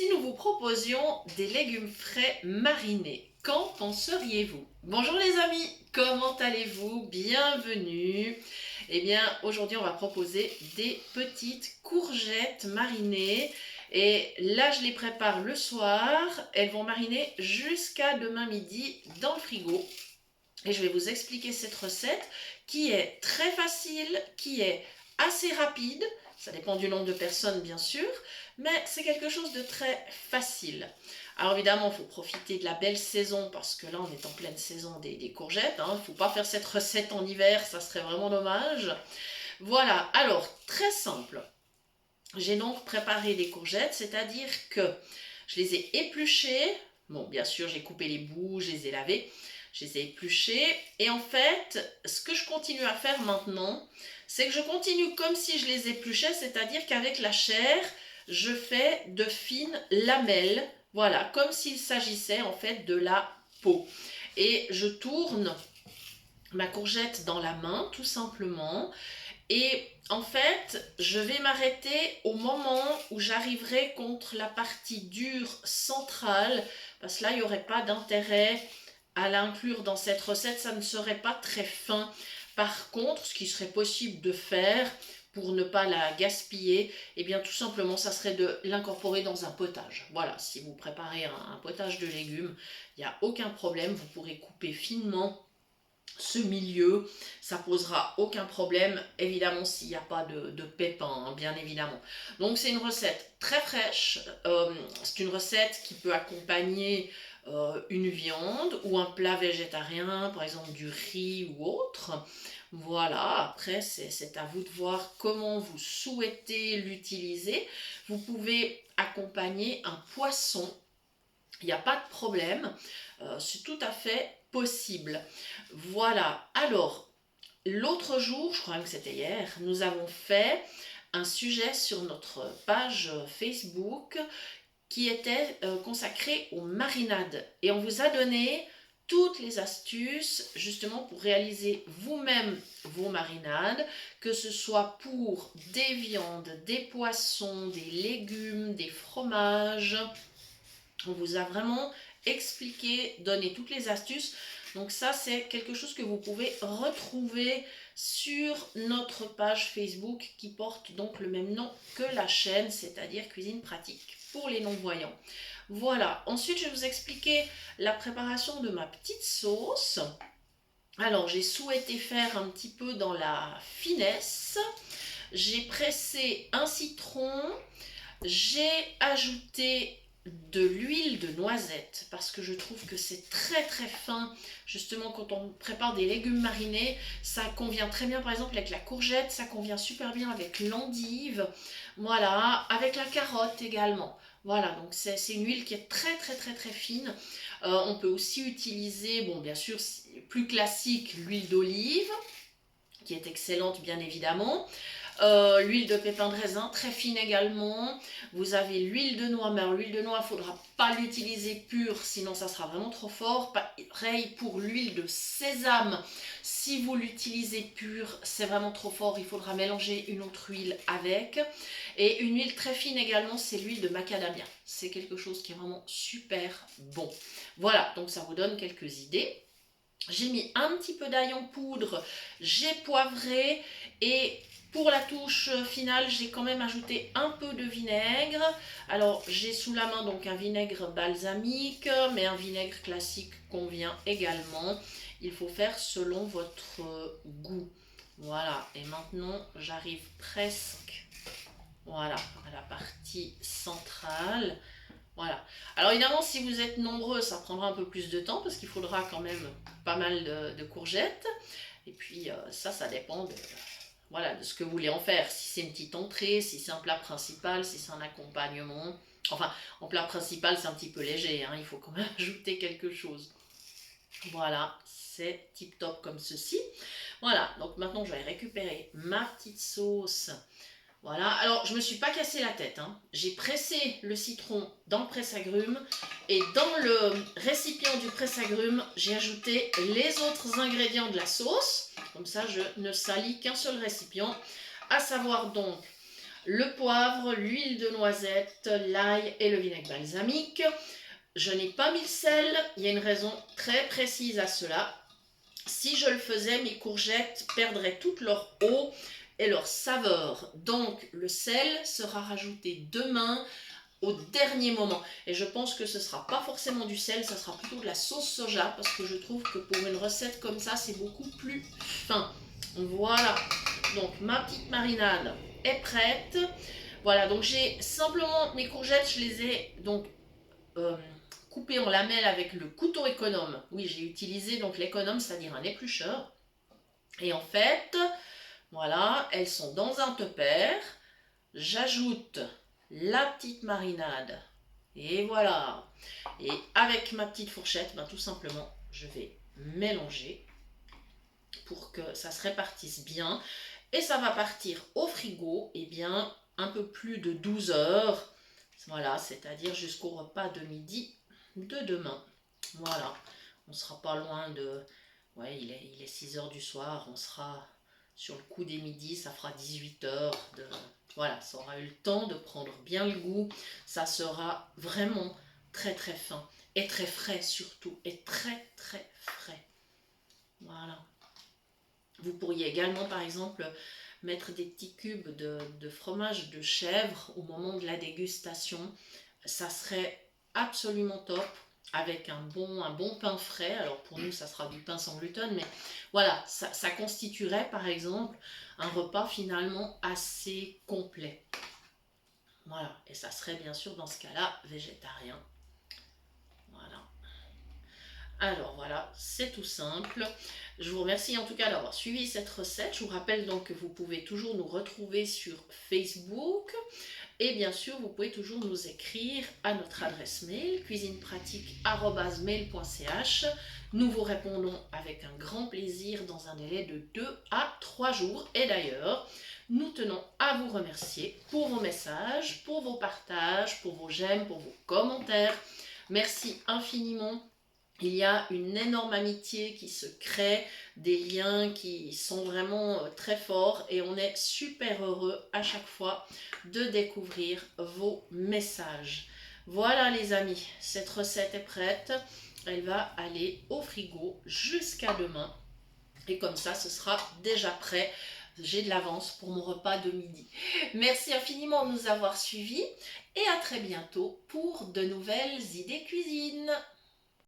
Si nous vous proposions des légumes frais marinés, qu'en penseriez-vous? Bonjour les amis, comment allez-vous? Bienvenue. Eh bien, aujourd'hui, on va proposer des petites courgettes marinées. Et là, je les prépare le soir. Elles vont mariner jusqu'à demain midi dans le frigo. Et je vais vous expliquer cette recette qui est très facile, qui est assez rapide. Ça dépend du nombre de personnes, bien sûr, mais c'est quelque chose de très facile. Alors évidemment, il faut profiter de la belle saison parce que là, on est en pleine saison des courgettes. Il ne faut pas faire cette recette en hiver, ça serait vraiment dommage. Voilà, alors très simple. J'ai donc préparé des courgettes, c'est-à-dire que je les ai épluchées. Bon, bien sûr, j'ai coupé les bouts, je les ai lavées. Je les ai épluchées. Et en fait, ce que je continue à faire maintenant, c'est que je continue comme si je les épluchais, c'est-à-dire qu'avec la chair, je fais de fines lamelles. Voilà, comme s'il s'agissait en fait de la peau. Et je tourne ma courgette dans la main, tout simplement. Et en fait, je vais m'arrêter au moment où j'arriverai contre la partie dure centrale, parce que là, il n'y aurait pas d'intérêt à l'inclure dans cette recette, ça ne serait pas très fin. Par contre, ce qui serait possible de faire pour ne pas la gaspiller, eh bien tout simplement, ça serait de l'incorporer dans un potage. Voilà, si vous préparez un potage de légumes, il n'y a aucun problème, vous pourrez couper finement ce milieu, ça posera aucun problème, évidemment s'il n'y a pas de pépins, hein, bien évidemment. Donc c'est une recette très fraîche, c'est une recette qui peut accompagner une viande ou un plat végétarien, par exemple du riz ou autre. Voilà, après c'est à vous de voir comment vous souhaitez l'utiliser. Vous pouvez accompagner un poisson, il n'y a pas de problème, c'est tout à fait possible. Voilà, alors l'autre jour, je crois que c'était hier, nous avons fait un sujet sur notre page Facebook qui était consacré aux marinades. Et on vous a donné toutes les astuces justement pour réaliser vous-même vos marinades, que ce soit pour des viandes, des poissons, des légumes, des fromages. On vous a vraiment expliqué, donné toutes les astuces. Donc ça, c'est quelque chose que vous pouvez retrouver sur notre page Facebook qui porte donc le même nom que la chaîne, c'est-à-dire Cuisine Pratique pour les non-voyants. Voilà, ensuite je vais vous expliquer la préparation de ma petite sauce. Alors j'ai souhaité faire un petit peu dans la finesse. J'ai pressé un citron, j'ai ajouté de l'huile de noisette parce que je trouve que c'est très très fin. Justement, quand on prépare des légumes marinés, ça convient très bien par exemple avec la courgette, ça convient super bien avec l'endive, voilà, avec la carotte également. Voilà, donc c'est une huile qui est très très très très fine. On peut aussi utiliser, bon bien sûr, plus classique, l'huile d'olive, qui est excellente bien évidemment. L'huile de pépin de raisin, très fine également. Vous avez l'huile de noix, mais l'huile de noix, il ne faudra pas l'utiliser pure, sinon ça sera vraiment trop fort. Pareil pour l'huile de sésame, si vous l'utilisez pure, c'est vraiment trop fort, il faudra mélanger une autre huile avec. Et une huile très fine également, c'est l'huile de macadamia. C'est quelque chose qui est vraiment super bon. Voilà, donc ça vous donne quelques idées. J'ai mis un petit peu d'ail en poudre, j'ai poivré et pour la touche finale, j'ai quand même ajouté un peu de vinaigre. Alors, j'ai sous la main donc un vinaigre balsamique, mais un vinaigre classique convient également. Il faut faire selon votre goût. Voilà, et maintenant, j'arrive presque, voilà, à la partie centrale. Voilà. Alors évidemment, si vous êtes nombreux, ça prendra un peu plus de temps parce qu'il faudra quand même pas mal de courgettes. Et puis ça dépend de, voilà, de ce que vous voulez en faire. Si c'est une petite entrée, si c'est un plat principal, si c'est un accompagnement. Enfin, en plat principal, c'est un petit peu léger, hein, il faut quand même ajouter quelque chose. Voilà, c'est tip top comme ceci. Voilà, donc maintenant je vais récupérer ma petite sauce. Voilà, alors je me suis pas cassé la tête, hein. J'ai pressé le citron dans le presse-agrumes et dans le récipient du presse-agrumes, j'ai ajouté les autres ingrédients de la sauce. Comme ça, je ne salis qu'un seul récipient, à savoir donc le poivre, l'huile de noisette, l'ail et le vinaigre balsamique. Je n'ai pas mis le sel, il y a une raison très précise à cela. Si je le faisais, mes courgettes perdraient toute leur eau et leur saveur. Donc le sel sera rajouté demain au dernier moment. Et je pense que ce ne sera pas forcément du sel, ça sera plutôt de la sauce soja, parce que je trouve que pour une recette comme ça, c'est beaucoup plus fin. Voilà, donc ma petite marinade est prête. Voilà, donc j'ai simplement mes courgettes, je les ai donc coupées en lamelles avec le couteau économe. Oui, j'ai utilisé donc l'économe, c'est-à-dire un éplucheur. Et en fait, voilà, elles sont dans un tupper. J'ajoute la petite marinade. Et voilà. Et avec ma petite fourchette, ben, tout simplement, je vais mélanger pour que ça se répartisse bien. Et ça va partir au frigo, et bien, un peu plus de 12 heures. Voilà, c'est-à-dire jusqu'au repas de midi de demain. Voilà. On ne sera pas loin de... Ouais, il est 6 heures du soir. On sera sur le coup des midis. Ça fera 18 heures de... Voilà, ça aura eu le temps de prendre bien le goût. Ça sera vraiment très très fin. Et très frais surtout. Et très très frais. Voilà. Vous pourriez également, par exemple, mettre des petits cubes de fromage de chèvre au moment de la dégustation. Ça serait absolument top avec un bon pain frais. Alors pour nous, ça sera du pain sans gluten, mais voilà, ça constituerait par exemple un repas finalement assez complet. Voilà, et ça serait bien sûr dans ce cas-là végétarien. Voilà. Alors voilà, c'est tout simple. Je vous remercie en tout cas d'avoir suivi cette recette. Je vous rappelle donc que vous pouvez toujours nous retrouver sur Facebook. Et bien sûr, vous pouvez toujours nous écrire à notre adresse mail cuisinepratique@mail.ch. Nous vous répondons avec un grand plaisir dans un délai de 2 à 3 jours. Et d'ailleurs, nous tenons à vous remercier pour vos messages, pour vos partages, pour vos j'aime, pour vos commentaires. Merci infiniment. Il y a une énorme amitié qui se crée, des liens qui sont vraiment très forts et on est super heureux à chaque fois de découvrir vos messages. Voilà les amis, cette recette est prête. Elle va aller au frigo jusqu'à demain et comme ça ce sera déjà prêt. J'ai de l'avance pour mon repas de midi. Merci infiniment de nous avoir suivis et à très bientôt pour de nouvelles idées cuisine.